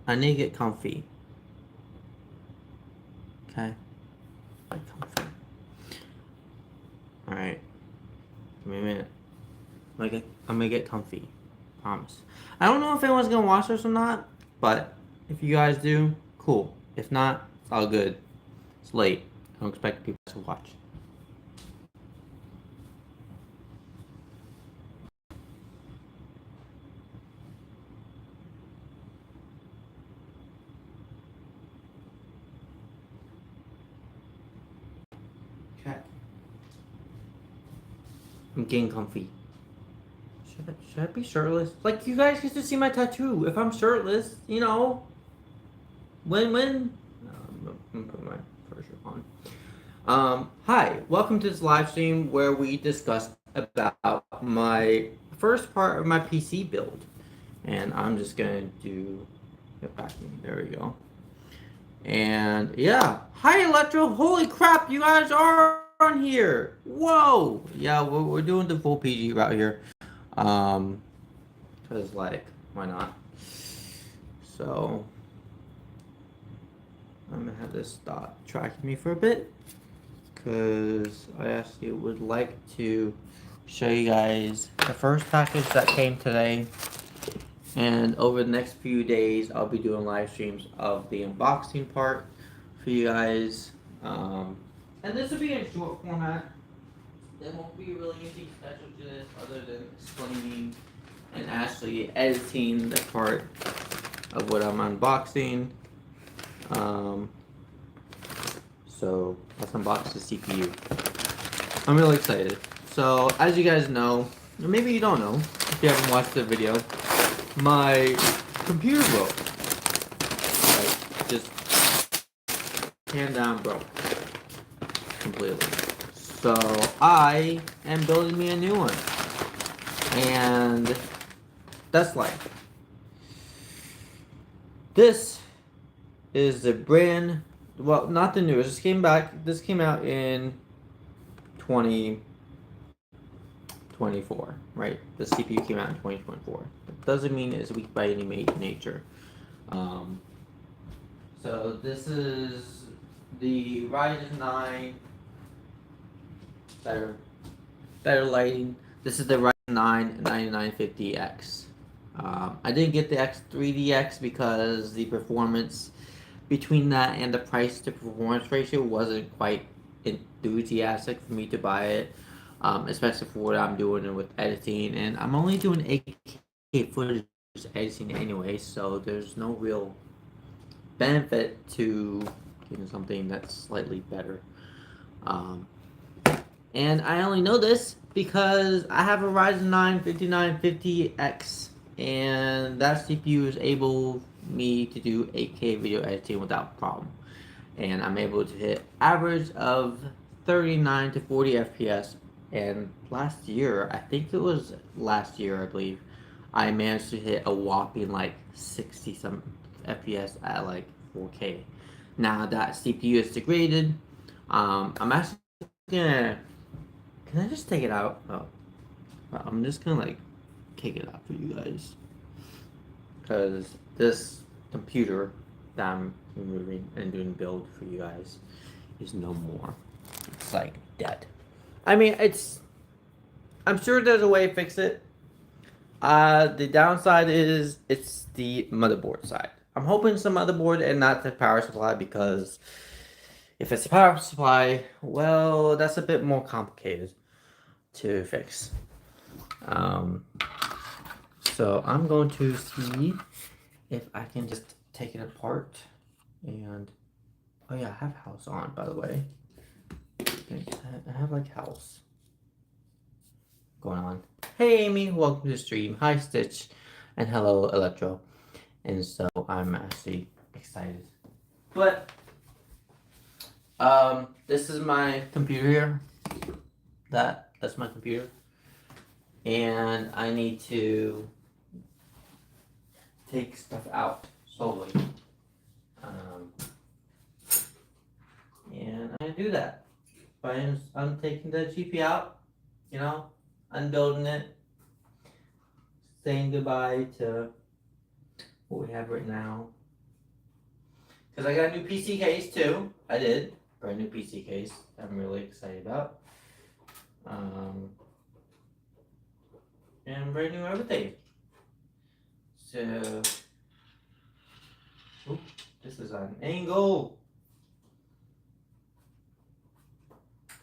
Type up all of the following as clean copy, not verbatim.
I need to get comfy. Okay? Like comfy. Alright. Give me a minute. I'm gonna get comfy. Promise. I don't know if anyone's gonna watch this or not, but if you guys do, cool. If not, it's all good. It's late. I don't expect people to watch. Okay. I'm getting comfy. Should I be shirtless? Like, you guys get to see my tattoo. If I'm shirtless, win-win. I'm gonna put my fur shirt on. Hi, welcome to this live stream where we discuss about my first part of my PC build. And I'm just gonna get back in. There we go. And yeah, hi Electro. Holy crap, you guys are on here. Whoa. Yeah, we're doing the full PG route here. Cause like, why not? So I'm gonna have this stop tracking me for a bit, cause I actually would like to show you guys the first package that came today. And over the next few days, I'll be doing live streams of the unboxing part for you guys. And this will be in short format. There won't be really anything special to this other than explaining and actually editing the part of what I'm unboxing. So let's unbox the CPU. I'm really excited. So as you guys know, or maybe you don't know, if you haven't watched the video, my computer broke. Like, just hand down broke. Completely. So I am building me a new one. And that's life. This is the brand, well, not the newest. This came out in 2024, right? The CPU came out in 2024. It doesn't mean it's weak by any nature. So this is the Ryzen 9 better lighting. This is the Ryzen 9 9950X. I didn't get the X3DX because the performance between that and the price to performance ratio wasn't quite enthusiastic for me to buy it, especially for what I'm doing with editing. And I'm only doing 8K footage editing anyway, so there's no real benefit to getting something that's slightly better. And I only know this because I have a Ryzen 9 5950X, and that CPU is able me to do 8K video editing without problem. And I'm able to hit average of 39 to 40 FPS. And last year, I think it was last year, I believe, I managed to hit a whopping like 60 some FPS at like 4K. Now that CPU is degraded, I'm actually gonna. Can I just take it out? Oh, I'm just gonna like take it out for you guys, because this computer that I'm removing and doing build for you guys is no more. It's like dead. I mean, I'm sure there's a way to fix it. The downside is it's the motherboard side. I'm hoping it's the motherboard and not the power supply, because if it's the power supply, well, that's a bit more complicated to fix. So I'm going to see if I can just take it apart. And oh yeah, I have house on, by the way. I have like house going on. Hey Amy, welcome to the stream. Hi Stitch, and hello Electro. And so I'm actually excited. But this is my computer here. That's my computer. And I need to take stuff out slowly. And I do that by I'm taking the GP out, unbuilding it, saying goodbye to what we have right now, Because I got a new PC case too. I did. Brand new PC case. I'm really excited about. And brand new everything. So, this is on angle.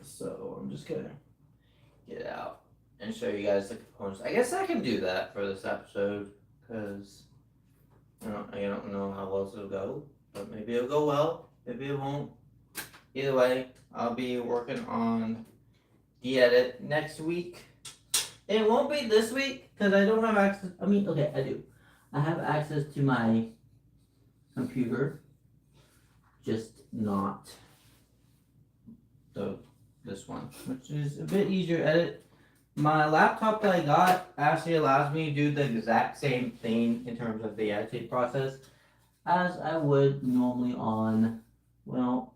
So I'm just gonna get out and show you guys the components. I guess I can do that for this episode because I don't know how well it'll go, but maybe it'll go well. Maybe it won't. Either way, I'll be working on the edit next week. It won't be this week because I don't have access. I mean, okay, I do. I have access to my computer, just not this one, which is a bit easier to edit. My laptop that I got actually allows me to do the exact same thing in terms of the editing process as I would normally on, well,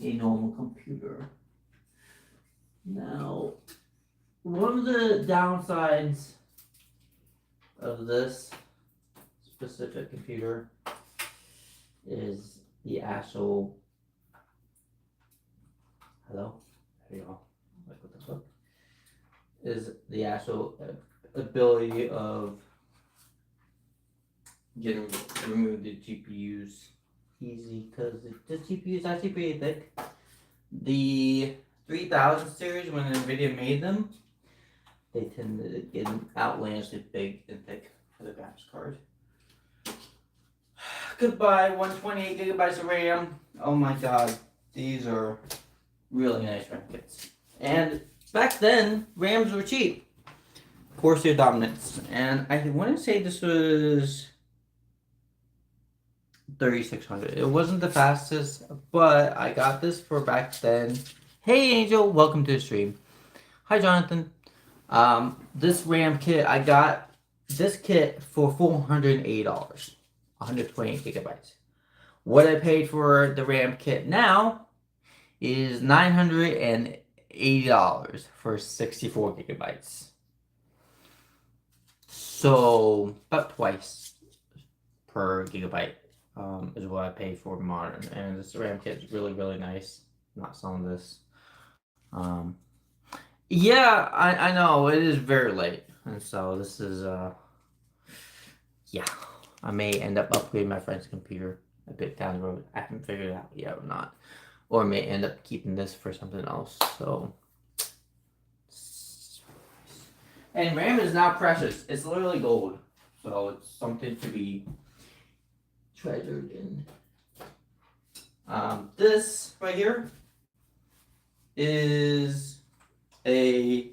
a normal computer. Now, one of the downsides of this specific computer is the actual, hello, there you go, like what the fuck, is the actual ability of getting remove the GPUs easy, because the GPU is actually pretty thick. The 3000 series, when NVIDIA made them, they tend to get outlandishly big and thick for the graphics card. Goodbye, 128 gigabytes of RAM. Oh my god, these are really nice RAM kits. And back then, RAMs were cheap. Corsair Dominance. And I want to say this was 3600. It wasn't the fastest, but I got this for back then. Hey Angel, welcome to the stream. Hi Jonathan. This RAM kit, I got this kit for $480, 128 gigabytes. What I paid for the RAM kit now is $980 for 64 gigabytes. So about twice per gigabyte is what I paid for modern. And this RAM kit is really, really nice. I'm not selling this. Yeah, I know it is very late, and so this is yeah, I may end up upgrading my friend's computer a bit down the road. I haven't figured it out yet or not, or I may end up keeping this for something else. So, and RAM is not precious; it's literally gold, so it's something to be treasured in. This right here is a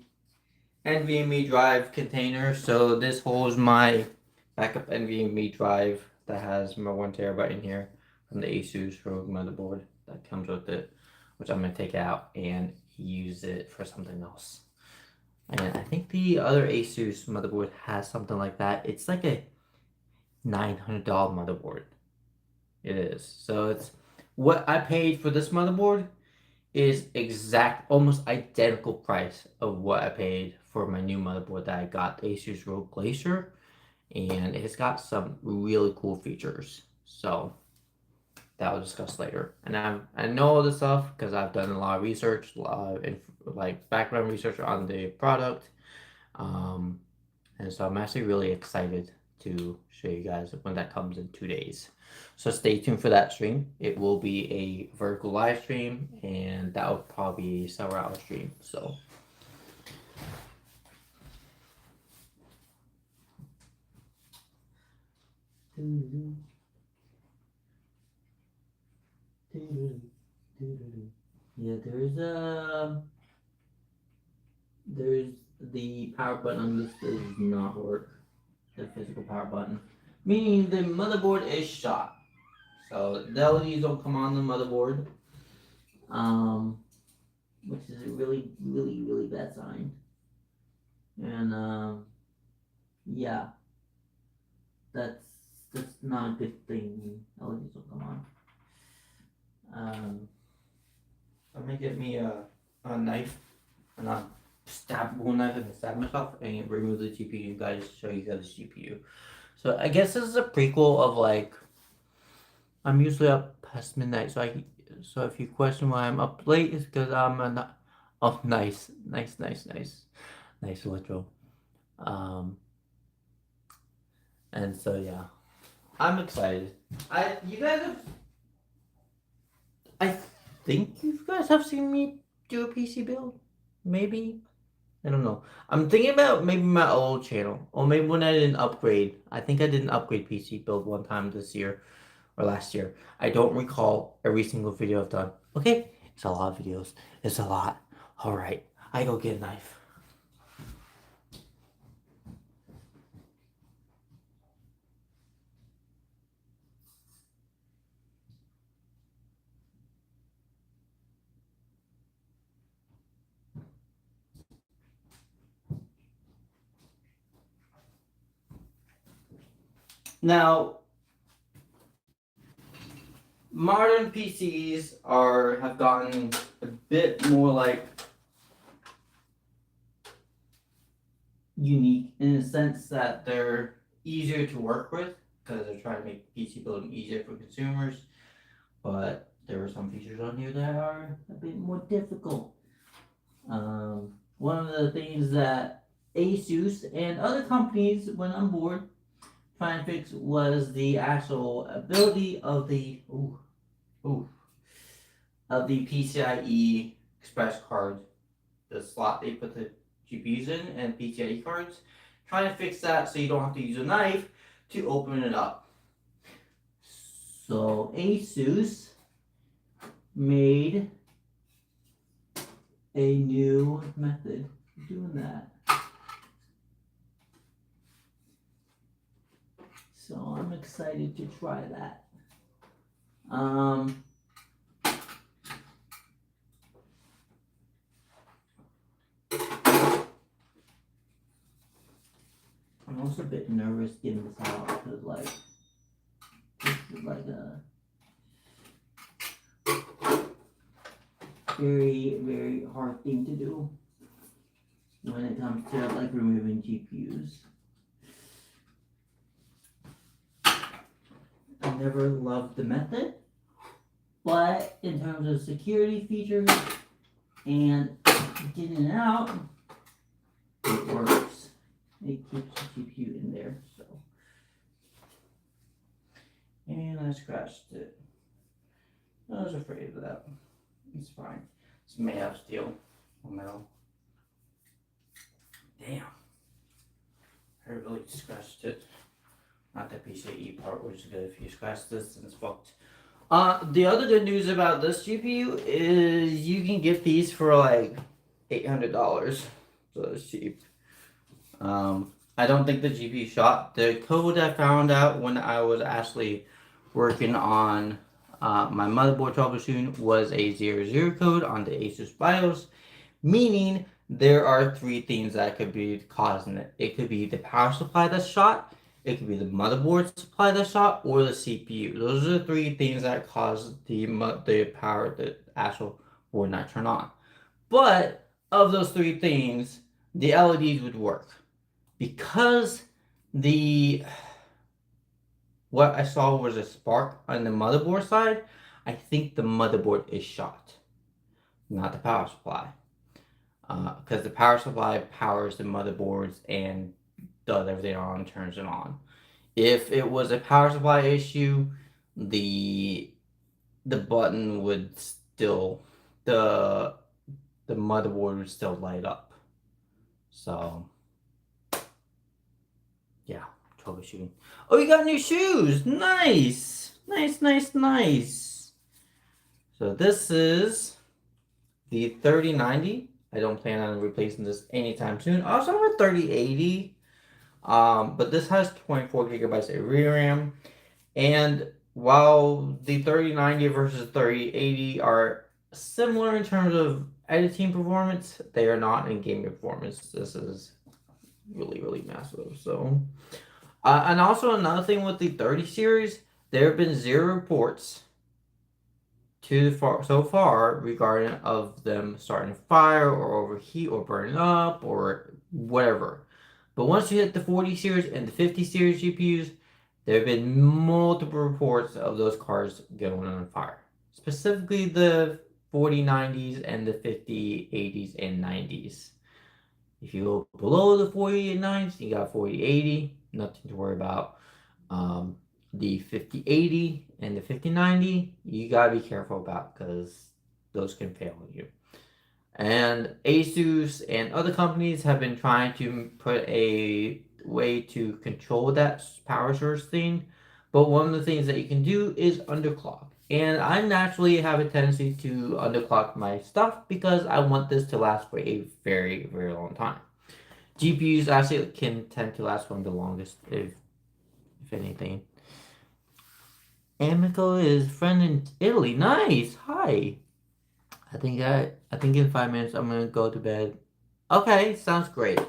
NVMe drive container. So this holds my backup NVMe drive that has my 1 terabyte in here from the Asus Rogue motherboard that comes with it, which I'm gonna take out and use it for something else. And I think the other Asus motherboard has something like that. It's like a $900 motherboard. It is. So it's what I paid for this motherboard is almost identical price of what I paid for my new motherboard that I got, the Asus Rogue Glacier, and it's got some really cool features. So that we'll discuss later. And I know all this stuff because I've done a lot of research, like background research on the product, and so I'm actually really excited to show you guys when that comes in 2 days. So stay tuned for that stream. It will be a vertical live stream, and that will probably be a several hour stream. So yeah, there's the power button on this does not work. The physical power button, meaning the motherboard is shot. So the LEDs don't come on the motherboard, which is a really, really, really bad sign. And yeah, that's not a good thing. LEDs don't come on. I'm gonna get me a knife and I'll stab one knife and stab myself and remove the GPU, guys. Show you guys the GPU. So I guess this is a prequel of like I'm usually up past midnight, so if you question why I'm up late, it's because I'm not. Oh, nice, nice, nice, nice, nice retro. Um, and so yeah, I'm excited. You guys have, I think you guys have seen me do a PC build, maybe. I don't know. I'm thinking about maybe my old channel, or maybe when I did an upgrade. I think I did an upgrade PC build one time this year or last year. I don't recall every single video I've done. Okay, it's a lot of videos. It's a lot. All right, I go get a knife. Now, modern PCs have gotten a bit more like unique in the sense that they're easier to work with because they're trying to make PC building easier for consumers. But there are some features on here that are a bit more difficult. One of the things that Asus and other companies went on board trying to fix was the actual ability of ooh, the PCIe Express card, the slot they put the GPUs in, and PCIe cards. Trying to fix that so you don't have to use a knife to open it up. So Asus made a new method of doing that. So I'm excited to try that. I'm also a bit nervous getting this out because this is like a very, very hard thing to do when it comes to like removing GPUs. I never loved the method, but in terms of security features and getting it out, it works. It keeps the GPU in there, so. And I scratched it. I was afraid of that. It's fine. It's made out of steel or metal. Damn. I really scratched it. Not the PCIe part, which is good. If you scratch this, then it's fucked. The other good news about this GPU is you can get these for like $800. So it's cheap. I don't think the GPU shot. The code I found out when I was actually working on my motherboard troubleshooting was a 00 code on the Asus BIOS, meaning there are three things that could be causing it. It could be the power supply that's shot, it could be the motherboard supply that's shot, or the CPU. Those are the three things that cause the power, the actual board not turn on. But of those three things, the LEDs would work because the what I saw was a spark on the motherboard side. I think the motherboard is shot, not the power supply. Because the power supply powers the motherboards and does everything on, turns it on. If it was a power supply issue, the button would still the motherboard would still light up. So yeah, troubleshooting. Oh, you got new shoes! Nice! Nice, nice, nice. So this is the 3090. I don't plan on replacing this anytime soon. I also have a 3080. But this has 24 gigabytes of RAM. And while the 3090 versus 3080 are similar in terms of editing performance, they are not in gaming performance. This is really, really massive. So, and also another thing with the 30 series, there have been zero reports so far regarding of them starting a fire or overheat or burning up or whatever. But once you hit the 40 series and the 50 series GPUs, there have been multiple reports of those cars going on fire. Specifically the 4090s and the 5080s and 90s. If you go below the 4090s, you got 4080, nothing to worry about. Um, the 5080 and the 5090, you gotta be careful about because those can fail you. And Asus and other companies have been trying to put a way to control that power source thing. But one of the things that you can do is underclock. And I naturally have a tendency to underclock my stuff because I want this to last for a very, very long time. GPUs actually can tend to last one the longest, if anything. Amico is friend in Italy. Nice. Hi. I think in 5 minutes I'm gonna go to bed. Okay, sounds great.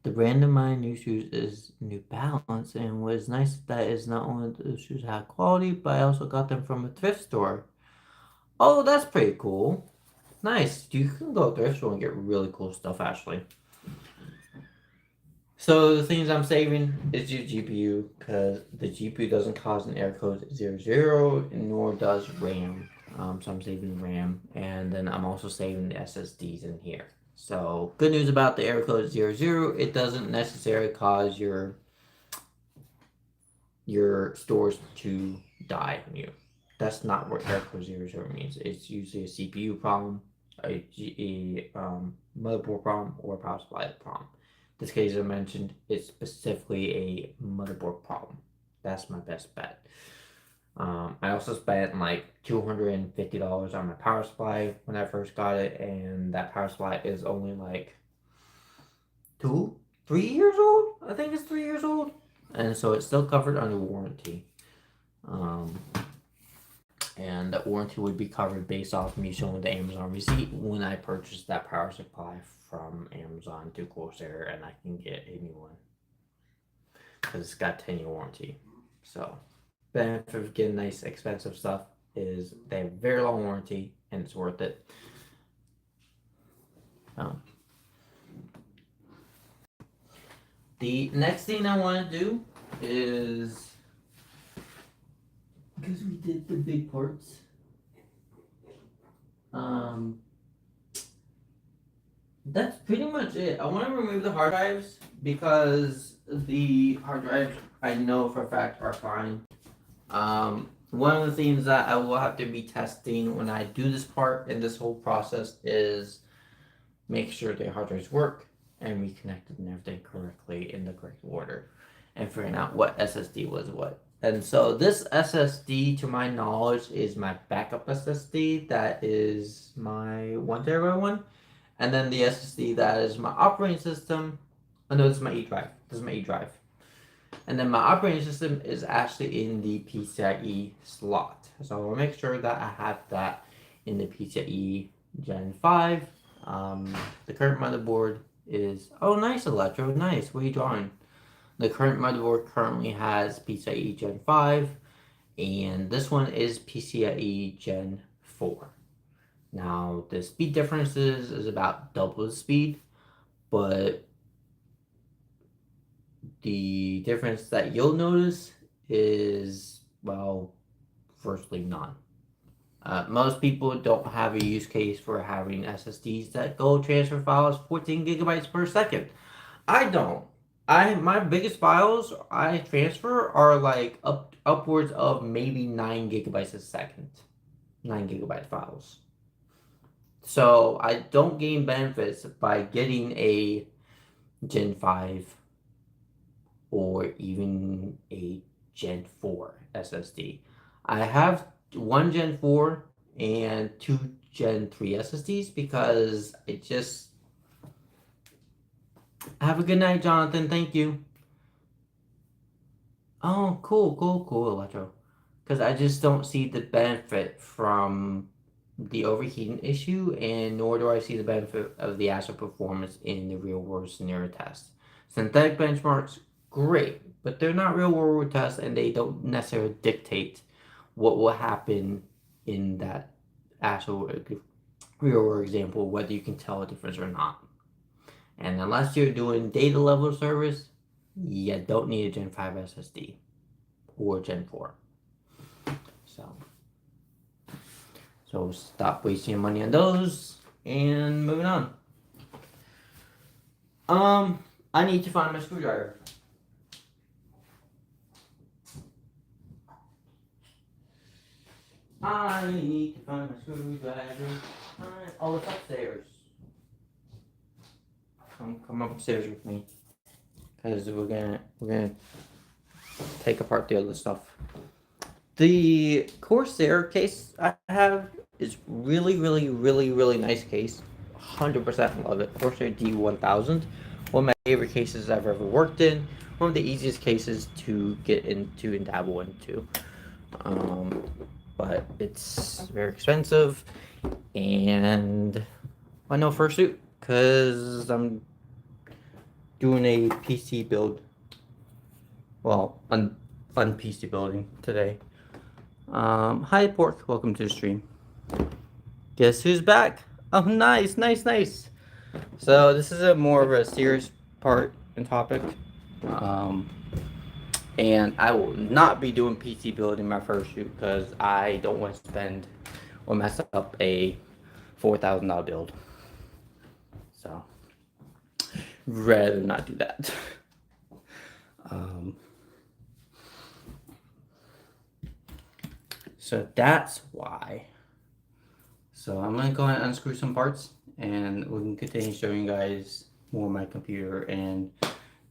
The brand of my new shoes is New Balance, and what's nice that is not only the shoes have quality, but I also got them from a thrift store. Oh, that's pretty cool. Nice. You can go to thrift store and get really cool stuff actually. So the things I'm saving is your GPU because the GPU doesn't cause an error code 00, nor does RAM. So I'm saving RAM, and then I'm also saving the SSDs in here. So good news about the error code 00, it doesn't necessarily cause your stores to die on you. That's not what error code 00 means. It's usually a CPU problem, a motherboard problem, or a power supply problem. This case I mentioned is specifically a motherboard problem. That's my best bet. I also spent like $250 on my power supply when I first got it, and that power supply is only like 3 years old. I think it's 3 years old, and so it's still covered under warranty. Um, and that warranty would be covered based off me showing the Amazon receipt when I purchased that power supply from Amazon to Corsair, and I can get a new one because it's got 10-year warranty. So benefit of getting nice expensive stuff is they have very long warranty and it's worth it. The next thing I want to do is, because we did the big parts, that's pretty much it. I want to remove the hard drives because the hard drives I know for a fact are fine. One of the things that I will have to be testing when I do this part in this whole process is make sure the hard drives work and reconnected and everything correctly in the correct order and figuring out what SSD was what. And so this SSD, to my knowledge, is my backup SSD. That is my 1TB one. And then the SSD that is my operating system. Oh no, this is my E drive. This is my E drive. And then my operating system is actually in the PCIe slot. So I'll make sure that I have that in the PCIe Gen 5. The current motherboard is, oh nice Electro, nice, what are you drawing? The current motherboard currently has PCIe Gen 5, and this one is PCIe Gen 4. Now the speed differences is about double the speed, but the difference that you'll notice is, well, firstly, none. Most people don't have a use case for having SSDs that go transfer files 14 gigabytes per second. I don't. My biggest files I transfer are like upwards of maybe 9 gigabytes a second. 9 gigabyte files. So I don't gain benefits by getting a Gen 5 or even a Gen 4 SSD. I have one Gen 4 and two Gen 3 SSDs because it just. Have a good night, Jonathan. Thank you. Oh, cool, Electro. Because I just don't see the benefit from the overheating issue, and nor do I see the benefit of the actual performance in the real world scenario test. Synthetic benchmarks, great, but they're not real world tests, and they don't necessarily dictate what will happen in that actual real world example, whether you can tell a difference or not. And unless you're doing data level service, you don't need a Gen 5 SSD. or Gen 4. So stop wasting money on those and moving on. I need to find my screwdriver. I need to find my screwdriver. Oh, it's upstairs. Come upstairs with me, because we're gonna take apart the other stuff. The Corsair case I have is really nice case. 100% love it. Corsair D1000. One of my favorite cases I've ever worked in. One of the easiest cases to get into and dabble into. But it's very expensive, and I know fursuit because I'm doing a PC build. Well, PC building today. Hi Pork, welcome to the stream. Guess who's back? Oh, nice. So this is a more of a serious part and topic. And I will not be doing PC building my first shoot because I don't want to spend or mess up a $4,000 build. So, rather not do that. So that's why. So I'm gonna go ahead and unscrew some parts, and we can continue showing you guys more of my computer. And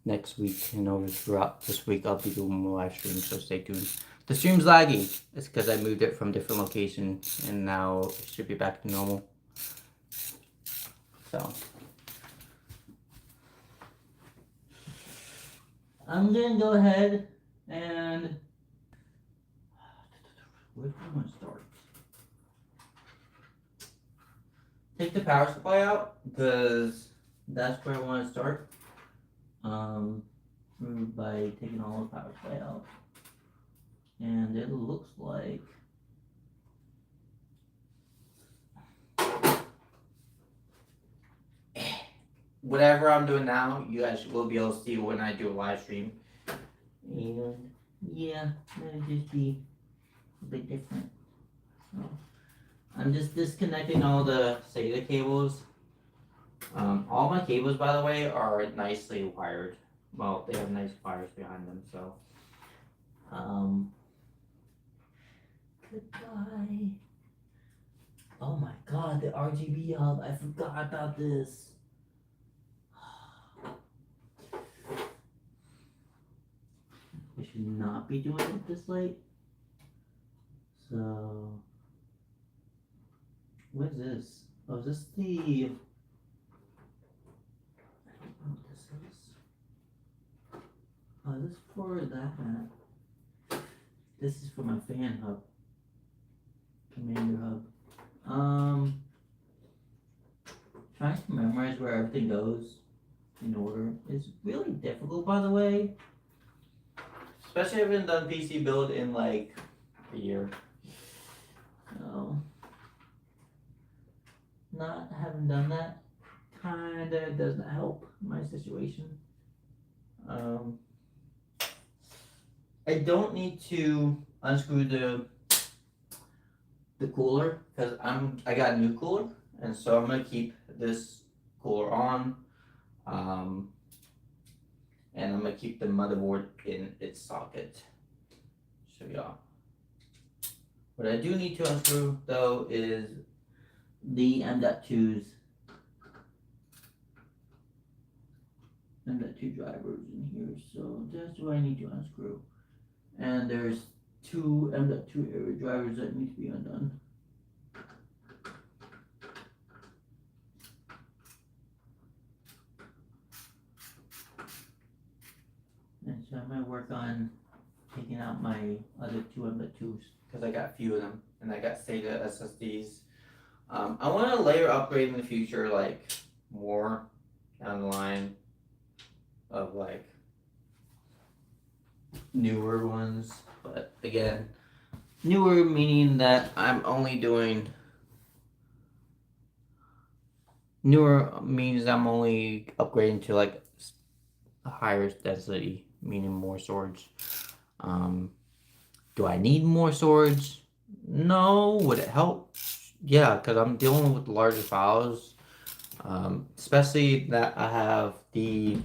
next week and over throughout this week, I'll be doing more live streams. So stay tuned. The stream's lagging. It's because I moved it from different location, and now it should be back to normal. So I'm gonna go ahead and where do I want to start? Take the power supply out because that's where I want to start. By taking all the power supply out, and it looks like whatever I'm doing now, you guys will be able to see when I do a live stream. And yeah, it'll just be a bit different. So I'm just disconnecting all the SATA cables. All my cables, by the way, are nicely wired. Well, they have nice wires behind them, so. Goodbye. Oh my god, the RGB hub. I forgot about this. I should not be doing it this late. So, what is this? Oh, is this the... I don't know what this is. Oh, this is for that map. This is for my fan hub. Commander hub. Trying to memorize where everything goes in order is really difficult, by the way. Especially if I haven't done PC build in like a year. So, not having done that kinda does not help my situation. I don't need to unscrew the cooler because I got a new cooler, and so I'm gonna keep this cooler on, and I'm gonna keep the motherboard in its socket. Show y'all. What I do need to unscrew though is the M.2's M.2 drivers in here, so that's what I need to unscrew. And there's two M.2 area drivers that need to be undone. And so I'm gonna work on taking out my other two M.2s because I got a few of them, and I got SATA SSDs. I want to layer upgrade in the future, like more down the line of like newer ones, but again, newer meaning that I'm only doing newer means I'm only upgrading to like a higher density, meaning more storage. Do I need more storage? No. Would it help? Yeah, because I'm dealing with larger files. Especially that I have the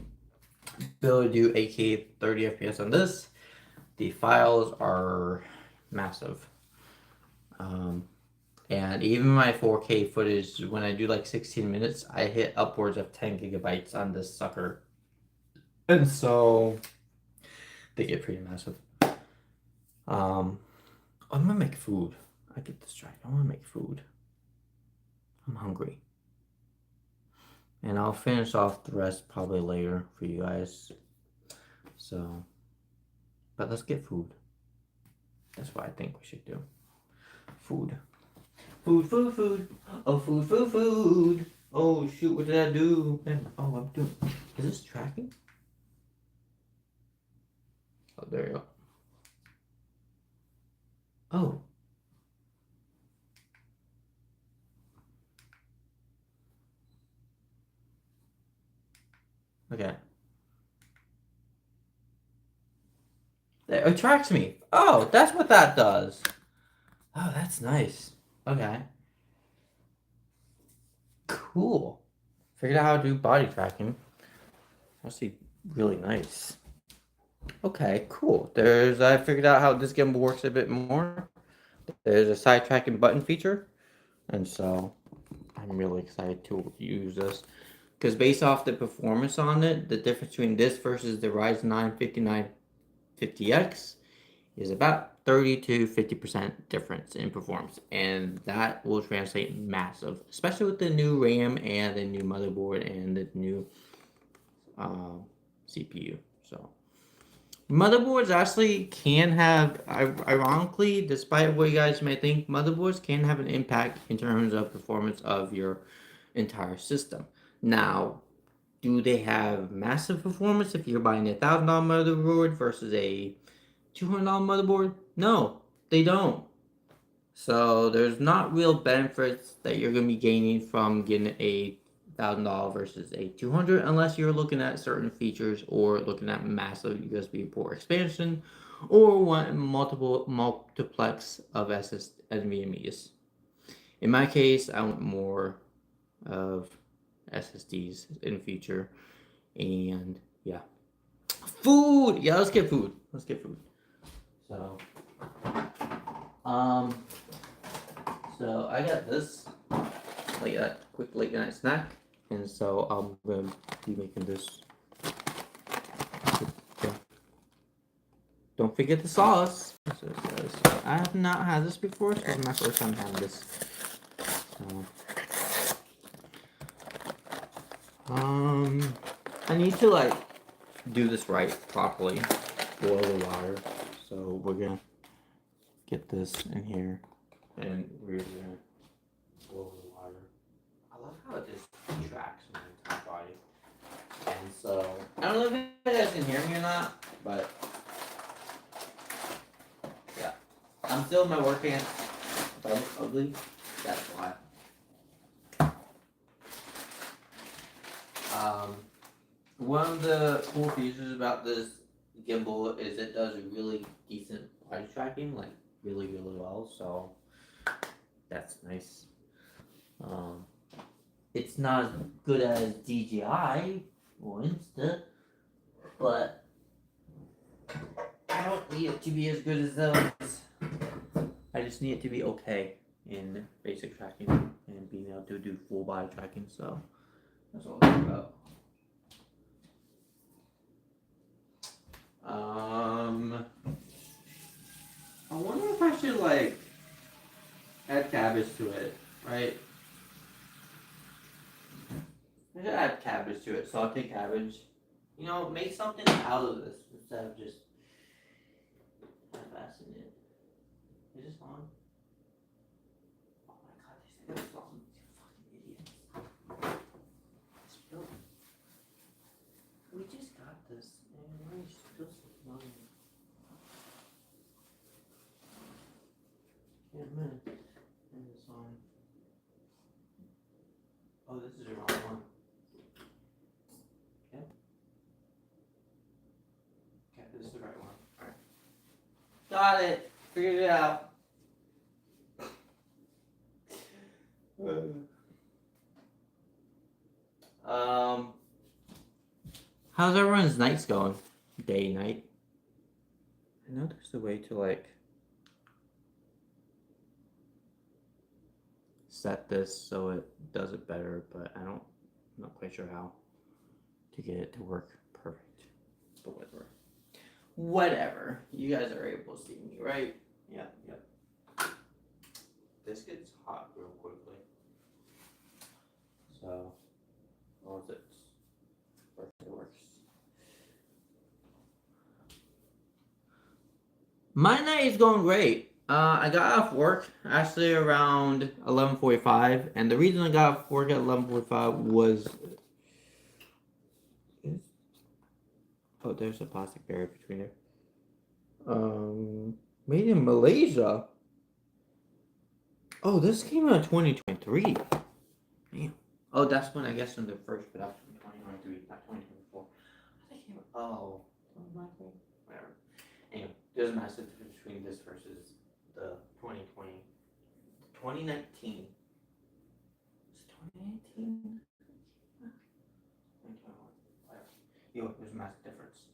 ability to do 8K 30 FPS on this. The files are massive. Um, and even my 4K footage, when I do like 16 minutes, I hit upwards of 10 gigabytes on this sucker. And so they get pretty massive. I'm gonna make food. I get distracted. I wanna make food. I'm hungry. And I'll finish off the rest probably later for you guys. So, but let's get food. That's what I think we should do. Food. Food, food, food. Oh, food, food, food. Oh, shoot, what did I do? Oh, I'm doing. Is this tracking? Oh, there you go. Oh. Okay. It tracks me. Oh, that's what that does. Oh, that's nice. Okay. Cool. Figured out how to do body tracking. Actually, really nice. Okay, cool. I figured out how this gimbal works a bit more. There's a side tracking button feature. And so I'm really excited to use this. Because based off the performance on it, the difference between this versus the Ryzen 9 5950X is about 30 to 50% difference in performance. And that will translate massive, especially with the new RAM and the new motherboard and the new CPU. So motherboards actually can have, ironically, despite what you guys may think, motherboards can have an impact in terms of performance of your entire system. Now, do they have massive performance if you're buying a $1,000 motherboard versus a $200 motherboard? No, they don't. So there's not real benefits that you're going to be gaining from getting a $1,000 versus a 200 unless you're looking at certain features or looking at massive USB port expansion or want multiple multiplex of NVMe's. In my case, I want more of SSDs in the future, and yeah, food. Yeah, let's get food. Let's get food. So, um, so I got this, like a quick late night snack, and so I'm gonna be making this. Yeah. Don't forget the sauce. So I have not had this before. So this is my first time having this. So, I need to like do this right properly. Boil the water. So we're gonna get this in here, and we're gonna boil the water. I love how it just tracks my entire body. And so I don't know if you guys can hear me or not, but yeah, I'm still in my work pants. If I look ugly, that's why. One of the cool features about this gimbal is it does really decent body tracking, like really well. So that's nice. It's not as good as DJI or Insta, but I don't need it to be as good as those. I just need it to be okay in basic tracking and being able to do full body tracking. So that's all it's about. I wonder if I should like add cabbage to it, right? I should add cabbage to it, saute cabbage. You know, make something out of this instead of just half-assing it. Is this on? Oh my god, they said it was on. You fucking idiots. Spilled. We just got this, and why are you still smelling it? Yeah, man. And it's on. Oh, this is the wrong one. Okay. Okay, this is the right one. Alright. Got it. Figured it out. How's everyone's nights going? Day, night? I know there's a way to like set this so it does it better, but I'm not quite sure how to get it to work perfect. But whatever. Whatever. You guys are able to see me, right? Yep. This gets hot real quickly. So, what was it? It works. My night is going great. I got off work actually around 11:45, and the reason I got off work at 11:45 was oh, there's a plastic barrier between there. Made in Malaysia. Oh, this came out in 2023. Damn. Oh, that's when I guess when the first production, 2023, not 2024. I think whatever. Anyway, there's a massive difference between this versus the 2020, 2019. Is it 2019? 2021. Whatever. Yo, there's a massive difference.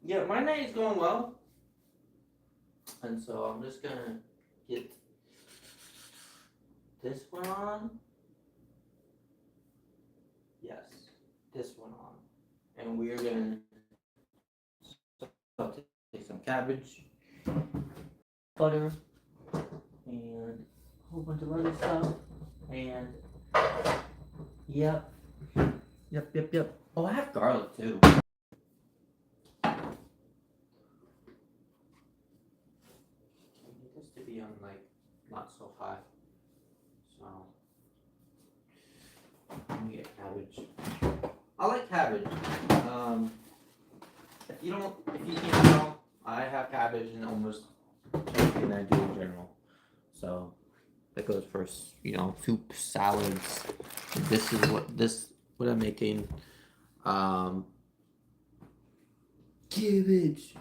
Yeah, my night is going well. And so I'm just gonna get this one on. Yes, this one on. And we're gonna take some cabbage, butter, and a whole bunch of other stuff. And yep. Oh, I have garlic too. I need this to be on like not so high. So let me get cabbage. I like cabbage. If you can't tell, I have cabbage in almost everything I do in general. So that goes for soup, salads. This is what I'm making. Cabbage.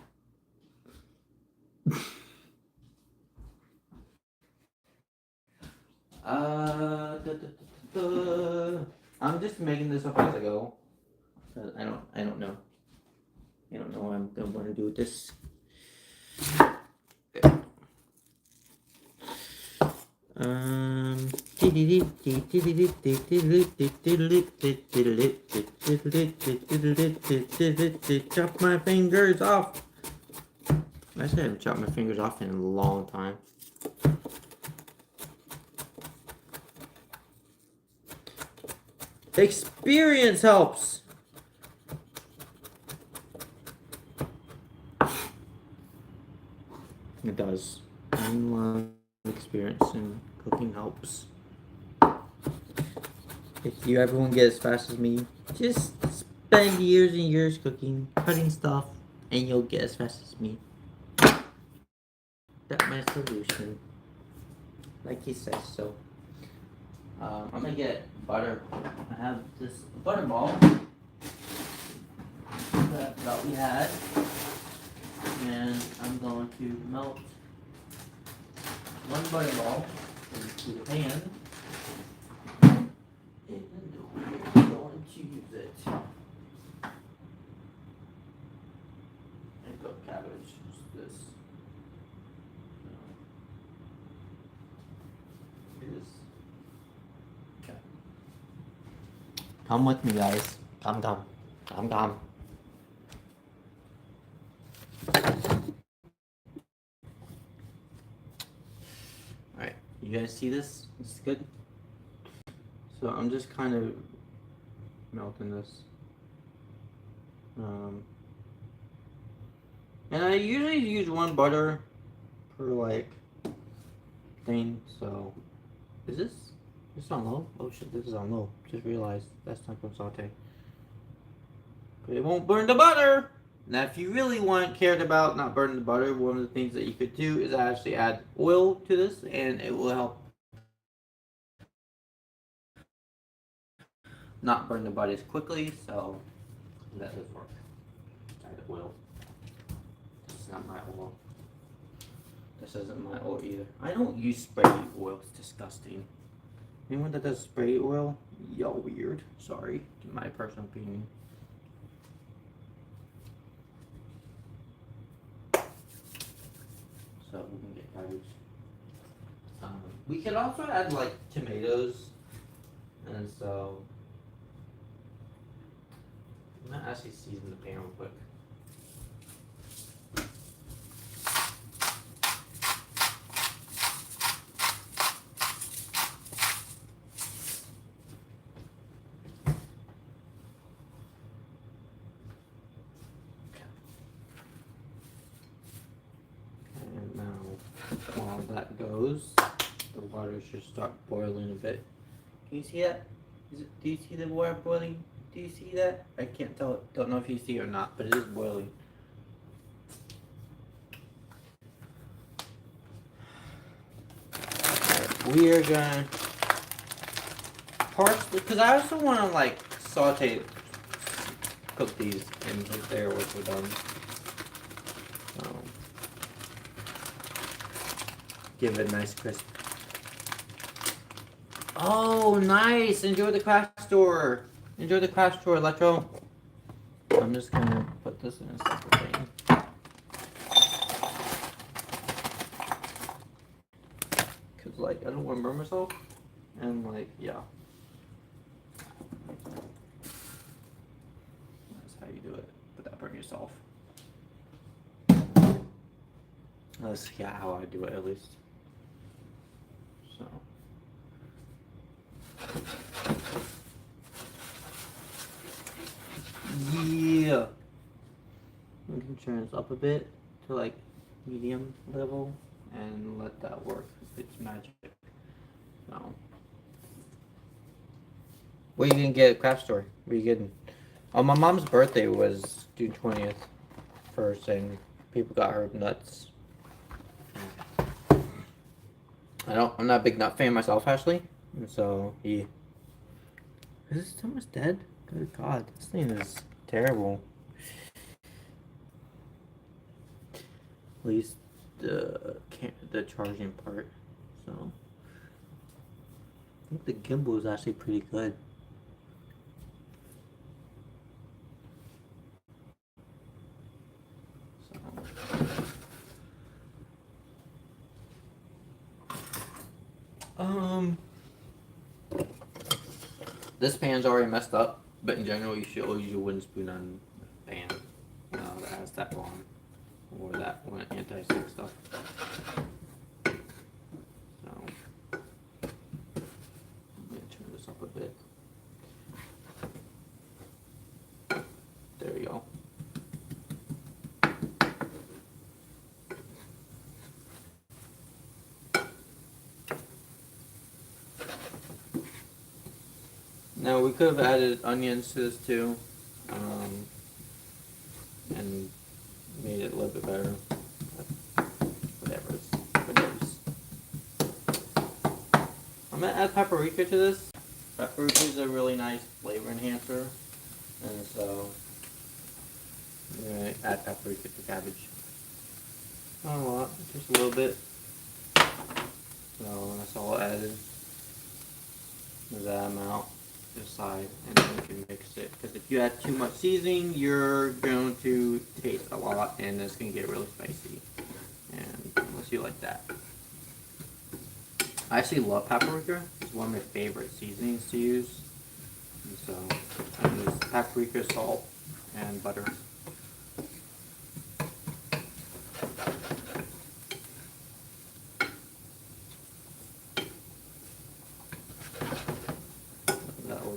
I'm just making this up as I go. I don't know. I don't know what I'm going to do with this. Chop my fingers off. I haven't chopped my fingers off in a long time. Experience helps. It does. A lot of experience in cooking helps. If you ever want to get as fast as me, just spend years and years cooking, cutting stuff, and you'll get as fast as me. That's my solution. Like he says so. I'm gonna get butter. I have this butter ball that we had, and I'm going to melt one butter ball into the pan, and we're going to use it and cook cabbage. Just this. Okay. Come with me, guys. Come. Alright, you guys see this? This is good. So I'm just kind of melting this. And I usually use one butter per like thing, so is this on low? Oh shit, this is on low. Just realized that's not gonna saute. But it won't burn the butter! Now if you really cared about not burning the butter, one of the things that you could do is actually add oil to this, and it will help not burn the butter as quickly, so that does work. oil. This is not my oil. This isn't my oil either. I don't use spray oil. It's disgusting. Anyone that does spray oil, y'all weird. Sorry, in my personal opinion. So we can get cabbage. We could also add like tomatoes, and so I'm gonna actually season the pan real quick. And now, while that goes, the water should start boiling a bit. Can you see that? Do you see the water boiling? Do you see that? I can't tell. Don't know if you see it or not, but it is boiling. We are gonna partially, because I also want to like saute, cook these in there once we're done. So, give it a nice crisp. Oh, nice! Enjoy the craft store. Enjoy the craft store, Electro. I'm just gonna put this in a separate thing. Cause like I don't want to burn myself, and like yeah. That's how you do it without burning yourself. That's how I do it at least. So. Yeah. We can turn this up a bit to like medium level and let that work. It's magic. So. What are you gonna get at craft store? What are you getting? Oh, my mom's birthday was June 20th first, and people got her nuts. I'm not a big nut fan myself, Ashley. And so he. Is this almost dead? Good God, this thing is terrible. At least the charging part. So I think the gimbal is actually pretty good. This pan's already messed up, but in general, you should always use a wooden spoon on the pan that has Teflon or that one anti-stick stuff. So, I'm gonna turn this up a bit. There you go. Now we could have added onions to this too, and made it a little bit better. Whatever. I'm gonna add paprika to this. Paprika is a really nice flavor enhancer, and so I'm gonna add paprika to cabbage. Not a lot, just a little bit. So that's all added. There's that amount. Side, and then you can mix it, because if you add too much seasoning, you're going to taste a lot and it's going to get really spicy, and unless you like that. I actually love paprika. It's one of my favorite seasonings to use, and so I use paprika, salt, and butter.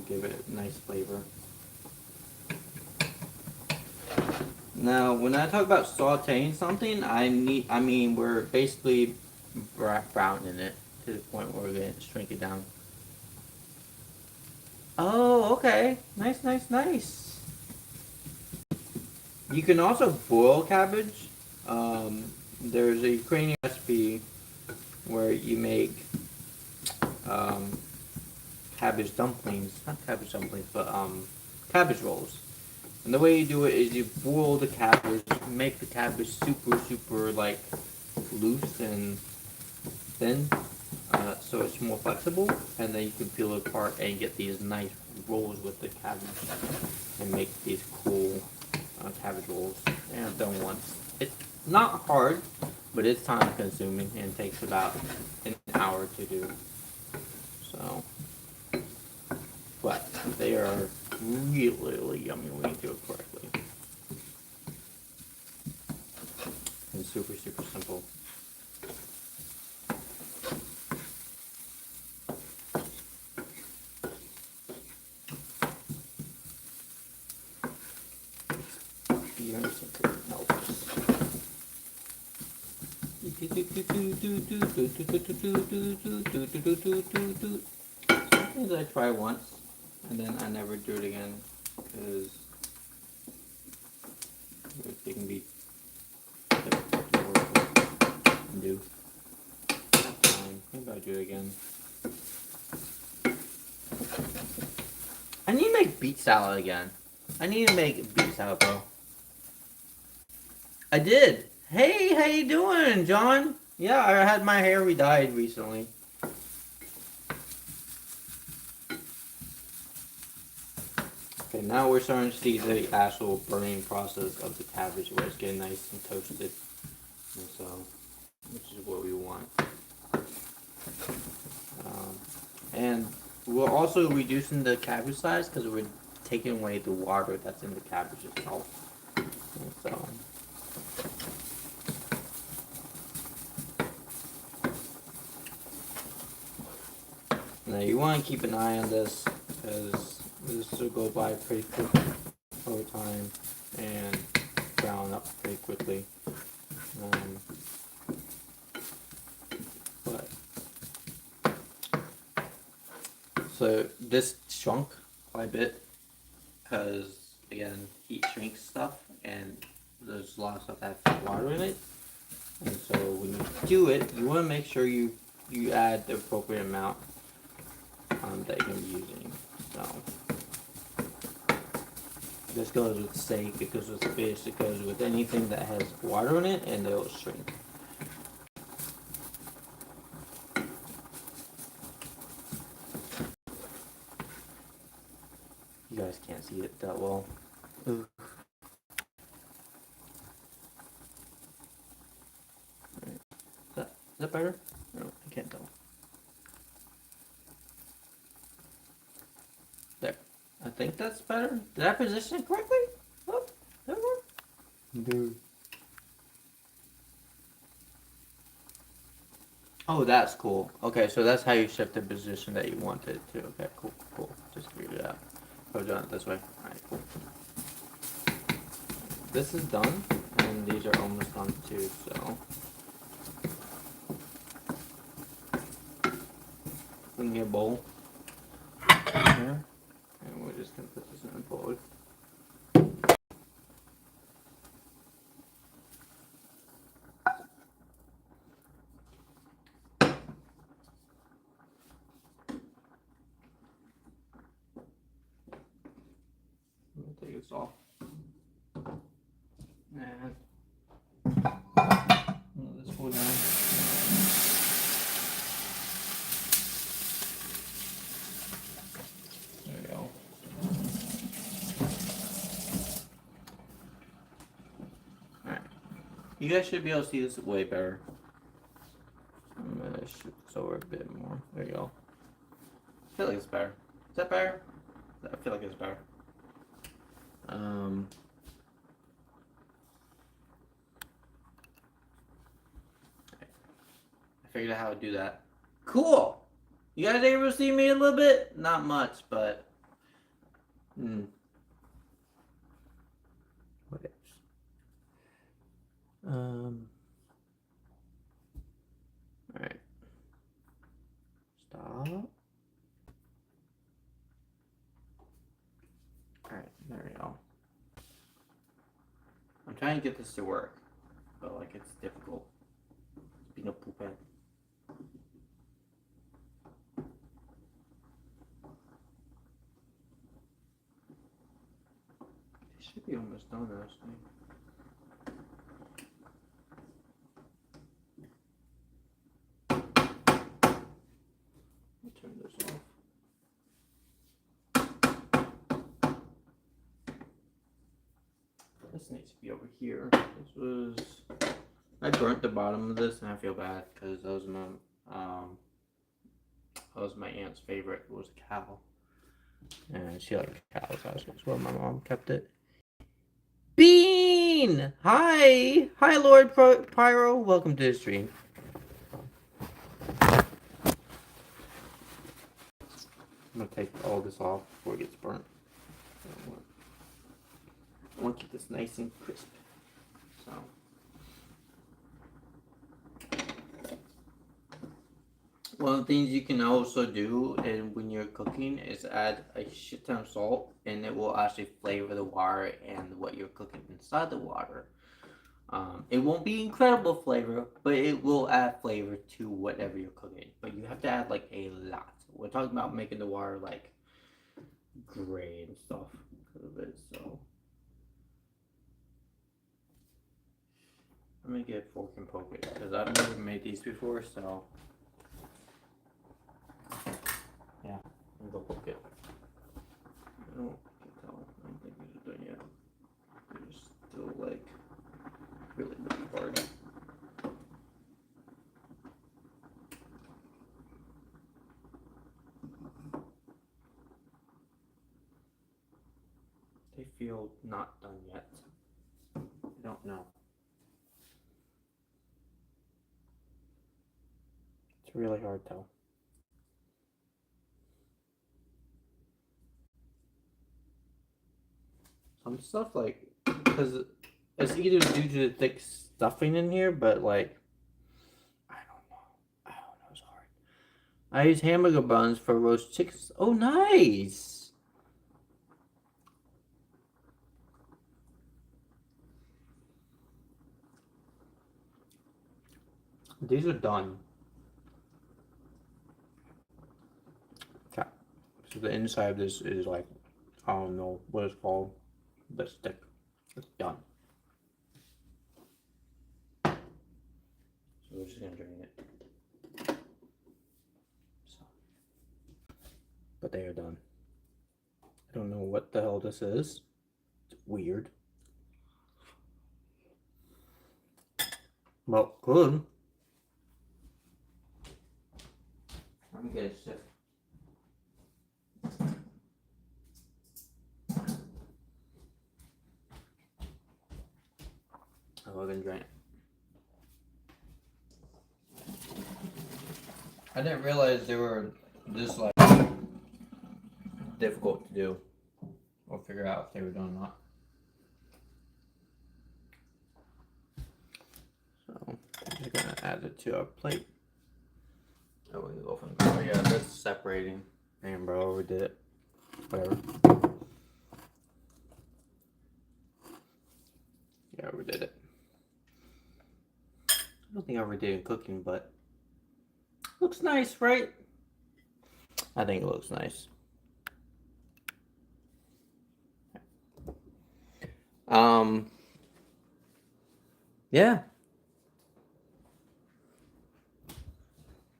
Give it a nice flavor. Now, when I talk about sauteing something, I mean we're basically browning it to the point where we're going to shrink it down. Oh, okay. Nice, nice, nice. You can also boil cabbage. There's a Ukrainian recipe where you make cabbage dumplings, not cabbage dumplings, but cabbage rolls. And the way you do it is you boil the cabbage, make the cabbage super like loose and thin, so it's more flexible, and then you can peel it apart and get these nice rolls with the cabbage and make these cool cabbage rolls. And I've done once. It's not hard, but it's time consuming and takes about an hour to do. So, but they are really yummy when you do it correctly. And super simple. Experience helps. Some things I try once and then I never do it again because they can be difficult to work with and do. Maybe I'll do it again. I need to make beet salad again. I need to make beet salad, bro. I did. Hey, how you doing, John? Yeah, I had my hair re-dyed recently. Okay, now we're starting to see the actual burning process of the cabbage where it's getting nice and toasted. And so, which is what we want. And we're also reducing the cabbage size because we're taking away the water that's in the cabbage itself. And so, now you want to keep an eye on this because this will go by pretty quick over time and brown up pretty quickly. But so this shrunk quite a bit because again heat shrinks stuff and there's a lot of stuff that has water in it, and so when you do it you want to make sure you add the appropriate amount that you're going to be using. So this goes with steak, it goes with fish, it goes with anything that has water in it, and it'll shrink. You guys can't see it that well. Ooh. Right. Is that better? No, I can't tell. There. I think that's better. Did I position it correctly? Oh, that worked. Dude. Oh, that's cool. Okay, so that's how you shift the position that you want it to. Okay, cool. Just figured it out. I've done it this way. Alright, cool. This is done, and these are almost done too, so. We can get a bowl here, and we're just gonna put this in a bowl. Take this off. And let this go down. There we go. Alright. You guys should be able to see this way better. I'm gonna shift this over a bit more. There you go. I feel like it's better. Is that better? I feel like it's better. I figured out how to do that. Cool! You guys able to see me a little bit? Not much, but... What else? Alright. Stop. Alright, there we go. I'm trying to get this to work, but like it's difficult. Being a poophead. It should almost done actually. Turn this off. This needs to be over here. This was, I burnt the bottom of this and I feel bad because that was my aunt's favorite, was a cow. And she liked cows, so that's where my mom kept it. Bean! Hi! Hi, Lord Pyro. Welcome to the stream. I'm gonna take all this off before it gets burnt. I want to keep this nice and crisp. So, one of the things you can also do when you're cooking is add a shit ton of salt, and it will actually flavor the water and what you're cooking inside the water. It won't be incredible flavor, but it will add flavor to whatever you're cooking. But you have to add like a lot. We're talking about making the water like gray and stuff because of it. So I'm gonna get a fork and poke it because I've never made these before. So yeah, I'm gonna poke it. I don't think these are done yet. They're still like really hard. They feel not done yet. I don't know. It's really hard though. Some stuff like, because it's either due to the thick stuffing in here, but like, I don't know, it's hard. I use hamburger buns for roast chickens. Oh, nice! These are done. Okay. So the inside of this is like, I don't know what it's called, but it's thick. It's done. So we're just gonna drain it. So, but they are done. I don't know what the hell this is. It's weird. Well, good. Let me get a sip. I'm gonna drain it. I didn't realize they were this like difficult to do or figure out if they were done or not. So I'm just gonna add it to our plate. Oh, we go from oh yeah, that's separating. Damn, bro, overdid it. Whatever. Yeah, overdid it. I don't think I overdid in cooking, but looks nice, right? I think it looks nice. Yeah.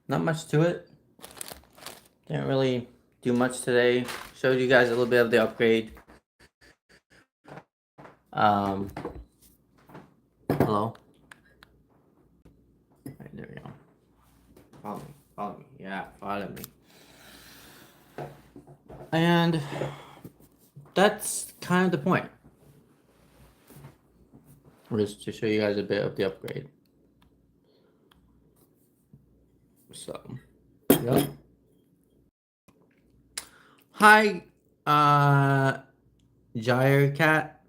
Not much to it. Didn't really do much today. Showed you guys a little bit of the upgrade. Hello? Alright, there we go. Follow me. Yeah, follow me. And that's kind of the point. Just to show you guys a bit of the upgrade. So, yep. Hi, Gyre Cat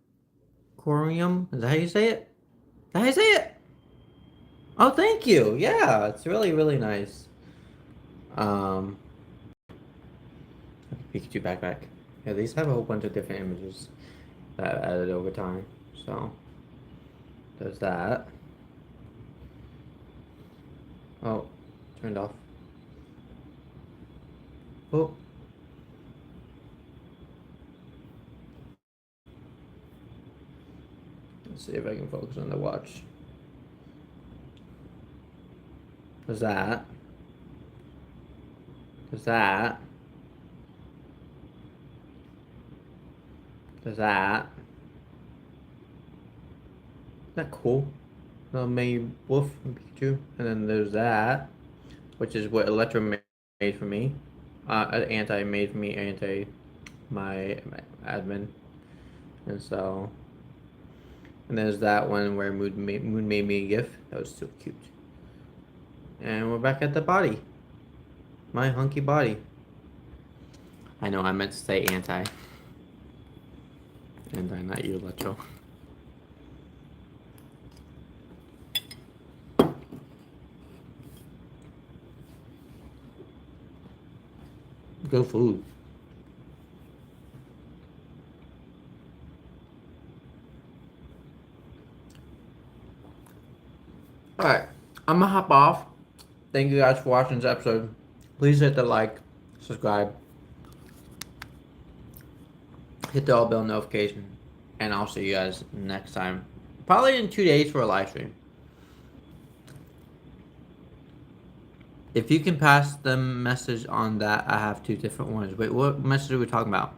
Corium. Is that how you say it? Is that how you say it? Oh, thank you. Yeah, it's really, really nice. Pikachu backpack. Yeah, these have a whole bunch of different images that I added over time. So, there's that. Oh, turned off. Oh. Let's see if I can focus on the watch. There's that. There's that. There's that. Isn't that cool? Little mini wolf and Pikachu. And then there's that, which is what Electro made for me. Anti made for me, Anti, my admin. And so, and there's that one where Moon made me a gift. That was so cute. And we're back at the body. My hunky body. I know I meant to say Anti. Anti, not you, Electro. Good food. Alright, I'm gonna hop off. Thank you guys for watching this episode. Please hit the like, subscribe, hit the all bell notification, and I'll see you guys next time. Probably in 2 days for a live stream. If you can pass the message on that, I have 2 different ones. Wait, what message are we talking about?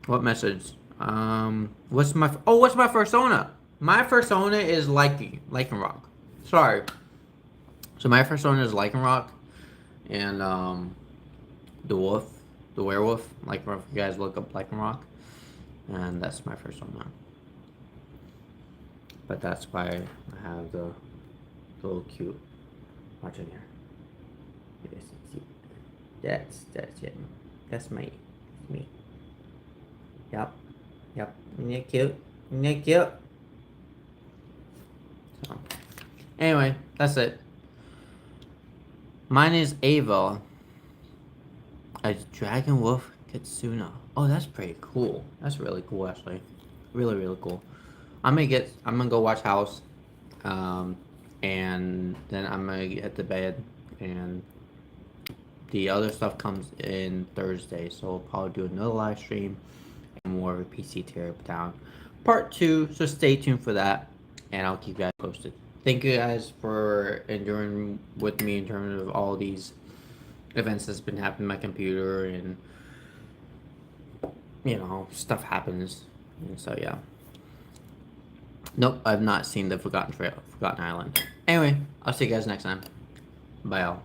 What message? What's my fursona? My fursona is Lycanroc. Sorry. So my fursona is Lycanroc, and the werewolf. Like if you guys look up Lycanroc, and that's my fursona. But that's why I have the little cute. Watch in here. That's it. That's me. Yep. Isn't that cute? Isn't that cute? So, anyway, that's it. Mine is Ava. A dragon wolf kitsuna. Oh, that's pretty cool. That's really cool, actually. Really, really cool. I'm gonna go watch House. And then I'm gonna get to bed, and the other stuff comes in Thursday, so I'll probably do another live stream and more of a PC tear down part 2, so stay tuned for that, and I'll keep you guys posted. Thank you guys for enduring with me in terms of all these events that's been happening on my computer, and you know, stuff happens, and so yeah. Nope, I've not seen the Forgotten Island. Anyway, I'll see you guys next time. Bye, all.